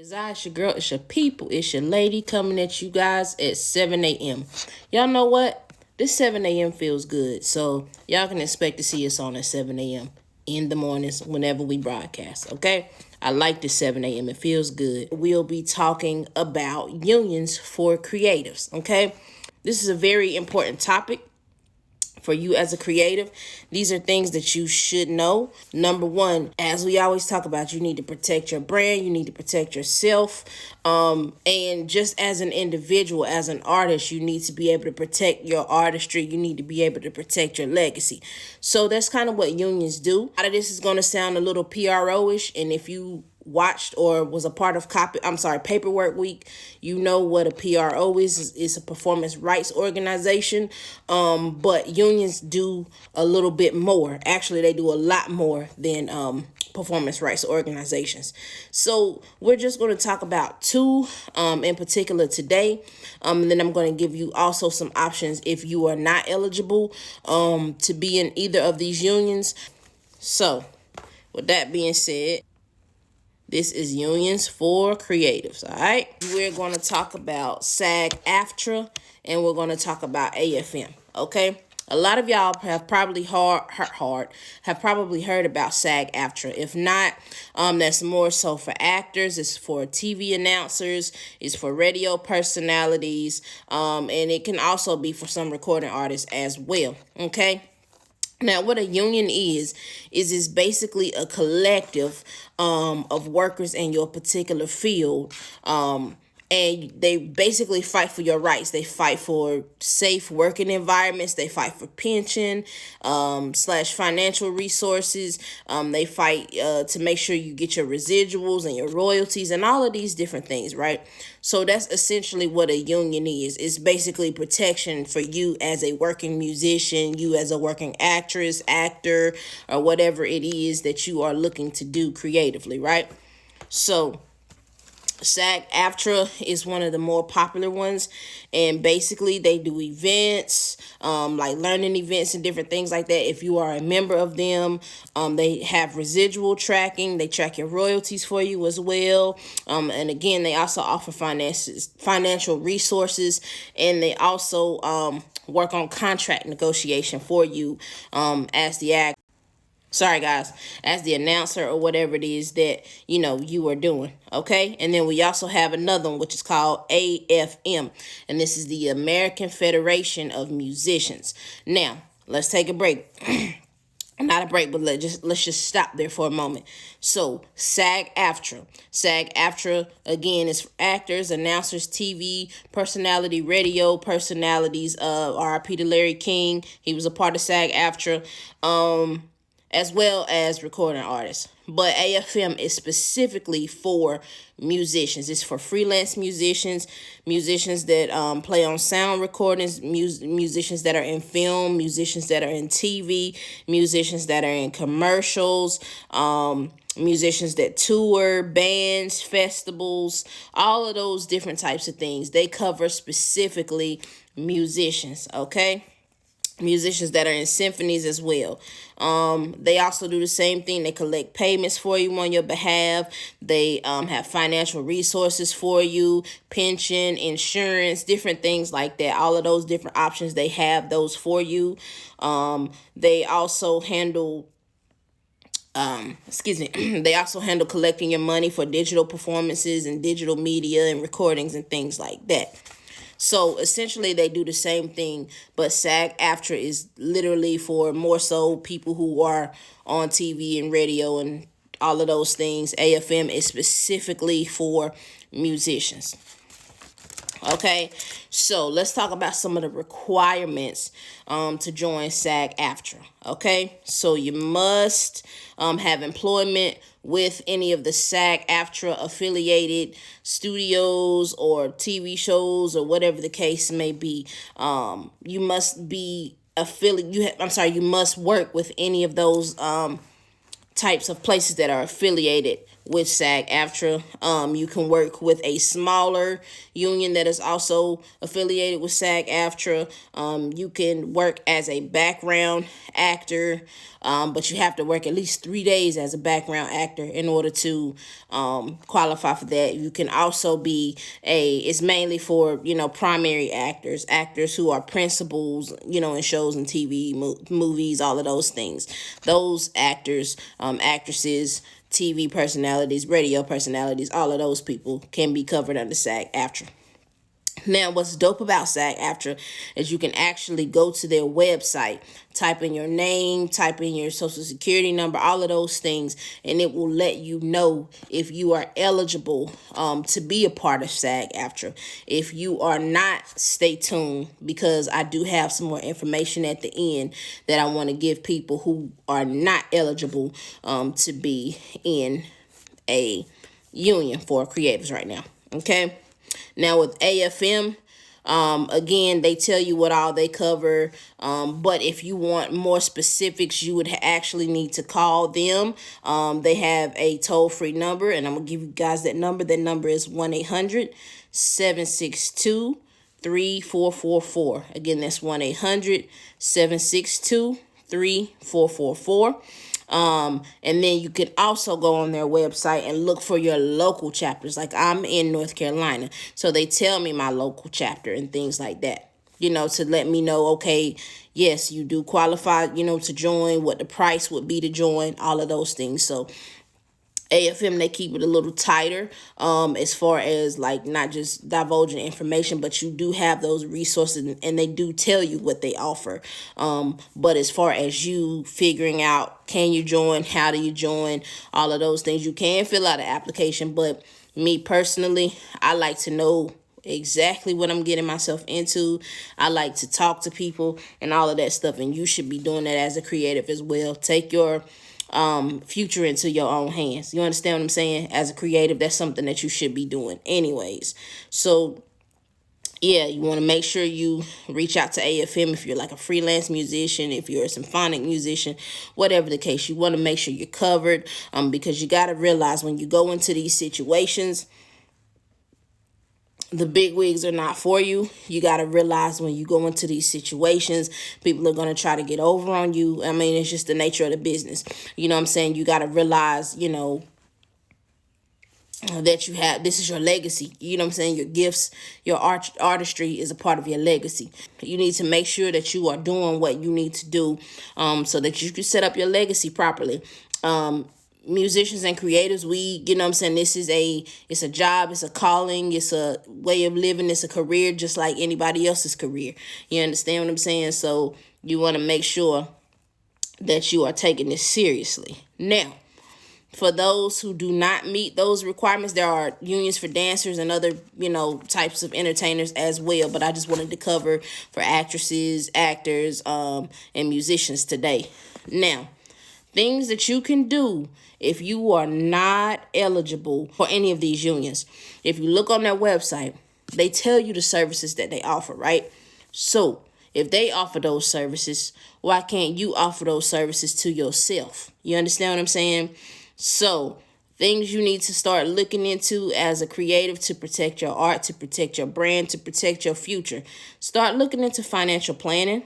It's your girl, it's your people, it's your lady coming at you guys at 7 a.m. Y'all know what? This 7 a.m. feels good. So y'all can expect to see us on at 7 a.m. in the mornings whenever we broadcast, okay? I like this 7 a.m. It feels good. We'll be talking about unions for creatives, okay? This is a very important topic for you as a creative. These are things that you should know. Number one, as we always talk about, you need to protect your brand, you need to protect yourself. And just as an individual, as an artist, you need to be able to protect your artistry. You need to be able to protect your legacy. So that's kind of what unions do. A lot of this is going to sound a little PRO-ish, and if you watched or was a part of Paperwork Week, you know what a PRO is. It's a performance rights organization. But unions do a little bit more. Actually, they do a lot more than performance rights organizations. So we're just going to talk about two in particular today. And then I'm going to give you also some options if you are not eligible to be in either of these unions. So with that being said, this is Unions for Creatives, all right? We're going to talk about SAG-AFTRA, and we're going to talk about AFM, okay? A lot of y'all have probably heard about SAG-AFTRA. If not, that's more so for actors. It's for TV announcers. It's for radio personalities, and it can also be for some recording artists as well, okay? Now, what a union is basically a collective of workers in your particular field. And they basically fight for your rights. They fight for safe working environments. They fight for pension / financial resources. They fight to make sure you get your residuals and your royalties and all of these different things, right? So that's essentially what a union is. It's basically protection for you as a working musician, you as a working actress, actor, or whatever it is that you are looking to do creatively, right? So SAG-AFTRA is one of the more popular ones, and basically they do events, like learning events and different things like that. If you are a member of them, they have residual tracking. They track your royalties for you as well. And again, they also offer financial resources, and they also work on contract negotiation for you as the actor. Sorry, guys, as the announcer or whatever it is that, you are doing, okay? And then we also have another one, which is called AFM, and this is the American Federation of Musicians. Now, let's take a break. Not a break, but let's just stop there for a moment. So, SAG-AFTRA. SAG-AFTRA, again, is for actors, announcers, TV, personality, radio personalities. RIP to Larry King. He was a part of SAG-AFTRA. As well as recording artists. But AFM is specifically for musicians. It's for freelance musicians, musicians that play on sound recordings, musicians that are in film, musicians that are in TV, musicians that are in commercials, musicians that tour, bands, festivals, all of those different types of things. They cover specifically musicians, okay? Musicians that are in symphonies as well. They also do the same thing. They collect payments for you on your behalf. They have financial resources for you, pension, insurance, different things like that. All of those different options, they have those for you. They also handle they also handle collecting your money for digital performances and digital media and recordings and things like that. So essentially they do the same thing, but SAG-AFTRA is literally for more so people who are on TV and radio and all of those things. AFM is specifically for musicians. Okay, so let's talk about some of the requirements to join SAG-AFTRA. Okay, so you must have employment with any of the SAG-AFTRA affiliated studios or TV shows or whatever the case may be. You must be you must work with any of those types of places that are affiliated with SAG-AFTRA. You can work with a smaller union that is also affiliated with SAG-AFTRA. You can work as a background actor, but you have to work at least 3 days as a background actor in order to qualify for that. You can also be it's mainly for, primary actors, actors who are principals, in shows and TV, movies, all of those things. Those actors, actresses, TV personalities, radio personalities, all of those people can be covered under SAG-AFTRA. Now, what's dope about SAG-AFTRA is you can actually go to their website, type in your name, type in your social security number, all of those things, and it will let you know if you are eligible to be a part of SAG-AFTRA. If you are not, stay tuned, because I do have some more information at the end that I want to give people who are not eligible to be in a union for creatives right now. Okay. Now with AFM, again, they tell you what all they cover. But if you want more specifics, you would actually need to call them. They have a toll-free number, and I'm going to give you guys that number. That number is 1-800-762-3444. Again, that's 1-800-762-3444. And then you can also go on their website and look for your local chapters. Like, I'm in North Carolina, so they tell me my local chapter and things like that, to let me know, okay, yes, you do qualify, to join, what the price would be to join, all of those things. So AFM, they keep it a little tighter as far as like not just divulging information, but you do have those resources, and they do tell you what they offer. But as far as you figuring out, can you join, how do you join, all of those things, you can fill out an application. But me personally, I like to know exactly what I'm getting myself into. I like to talk to people and all of that stuff, and you should be doing that as a creative as well. Take your future into your own hands. You understand what I'm saying? As a creative, that's something that you should be doing anyways. So yeah, you want to make sure you reach out to AFM if you're like a freelance musician, if you're a symphonic musician, whatever the case. You want to make sure you're covered, because you got to realize when you go into these situations, the big wigs are not for you. You got to realize when you go into these situations, people are going to try to get over on you. I mean, it's just the nature of the business. You know what I'm saying? You got to realize, that you have, this is your legacy. You know what I'm saying? Your gifts, your artistry is a part of your legacy. You need to make sure that you are doing what you need to do so that you can set up your legacy properly. Musicians and creatives, this is it's a job, it's a calling, it's a way of living, it's a career just like anybody else's career. You understand what I'm saying? So you want to make sure that you are taking this seriously. Now, for those who do not meet those requirements, there are unions for dancers and other, types of entertainers as well. But I just wanted to cover for actresses, actors, and musicians today. Now, things that you can do if you are not eligible for any of these unions. If you look on their website, they tell you the services that they offer, right? So if they offer those services, why can't you offer those services to yourself? You understand what I'm saying? So things you need to start looking into as a creative to protect your art, to protect your brand, to protect your future. Start looking into financial planning.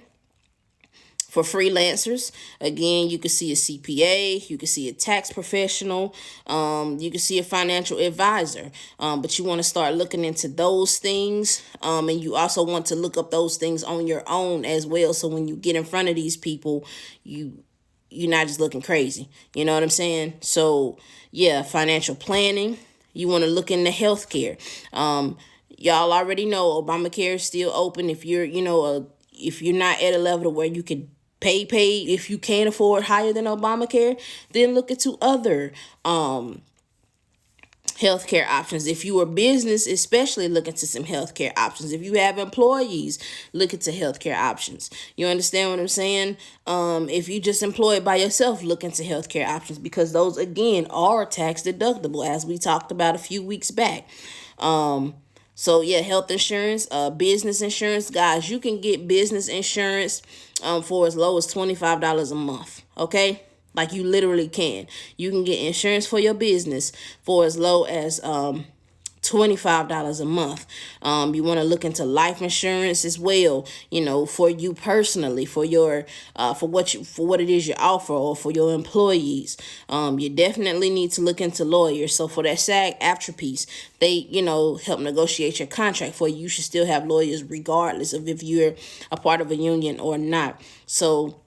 For freelancers, again, you can see a CPA, you can see a tax professional, you can see a financial advisor, but you want to start looking into those things, and you also want to look up those things on your own as well, so when you get in front of these people, you're not just looking crazy. You know what I'm saying? So, yeah, financial planning. You want to look into healthcare. Y'all already know Obamacare is still open. If you're, if you're not at a level where you can pay, if you can't afford higher than Obamacare, then look into other healthcare options. If you are business, especially look into some healthcare options. If you have employees, look into healthcare options. You understand what I'm saying? If you just employed by yourself, look into healthcare options, because those, again, are tax deductible, as we talked about a few weeks back. So yeah, health insurance, business insurance, guys, you can get business insurance for as low as $25 a month. Okay. Like, you literally can. You can get insurance for your business for as low as $25 a month. You want to look into life insurance as well, you know, for you personally, for your for what it is you offer, or for your employees. You definitely need to look into lawyers. So for that SAG-AFTRA piece, they, you know, help negotiate your contract for you. You should still have lawyers regardless of if you're a part of a union or not. So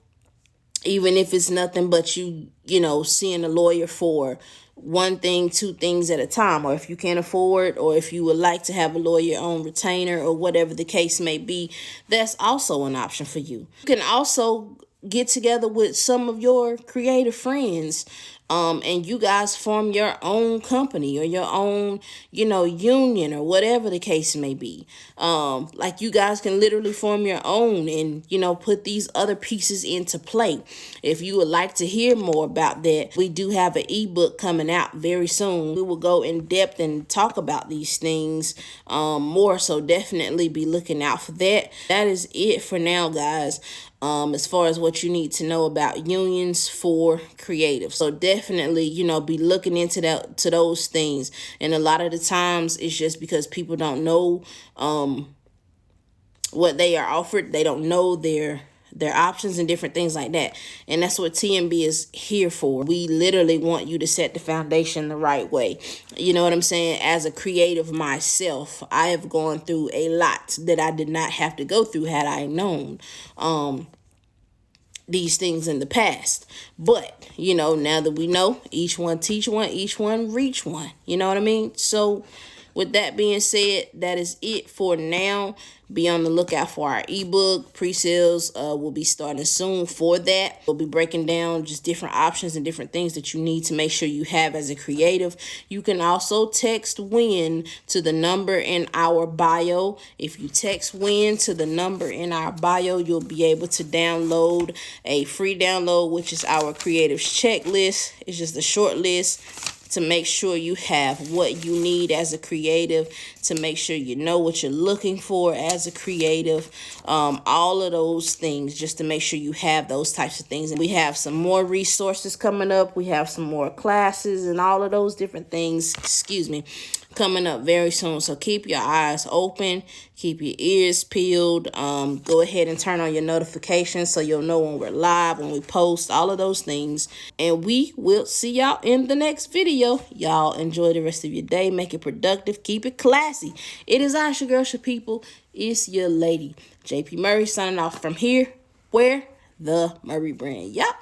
even if it's nothing but you know, seeing a lawyer for one thing, two things at a time, or if you can't afford, or if you would like to have a lawyer on retainer, or whatever the case may be, that's also an option for you. You can also get together with some of your creative friends, and you guys form your own company or your own, you know, union, or whatever the case may be. Like, you guys can literally form your own and, you know, put these other pieces into play. If you would like to hear more about that, we do have an ebook coming out very soon. We will go in depth and talk about these things more, so definitely be looking out for that. That is it for now, guys. As far as what you need to know about unions for creatives. So definitely, you know, be looking into those things. And a lot of the times it's just because people don't know what they are offered. They don't know their options and different things like that. And that's what TMB is here for. We literally want you to set the foundation the right way. You know what I'm saying? As a creative myself, I have gone through a lot that I did not have to go through had I known these things in the past. But, you know, now that we know, each one teach one, each one reach one. You know what I mean? So with that being said, that is it for now. Be on the lookout for our ebook. Pre-sales will be starting soon for that. We'll be breaking down just different options and different things that you need to make sure you have as a creative. You can also text WIN to the number in our bio. If you text WIN to the number in our bio, you'll be able to download a free download, which is our creatives checklist. It's just a short list to make sure you have what you need as a creative, to make sure you know what you're looking for as a creative, all of those things, just to make sure you have those types of things. And we have some more resources coming up. We have some more classes and all of those different things, coming up very soon. So keep your eyes open, keep your ears peeled. Go ahead and turn on your notifications so you'll know when we're live, when we post, all of those things. And we will see y'all in the next video. Y'all enjoy the rest of your day. Make it productive. Keep it classy. It is Asha Girl People. It's your lady, JP Murray, signing off from here, where the Murray brand. Yup.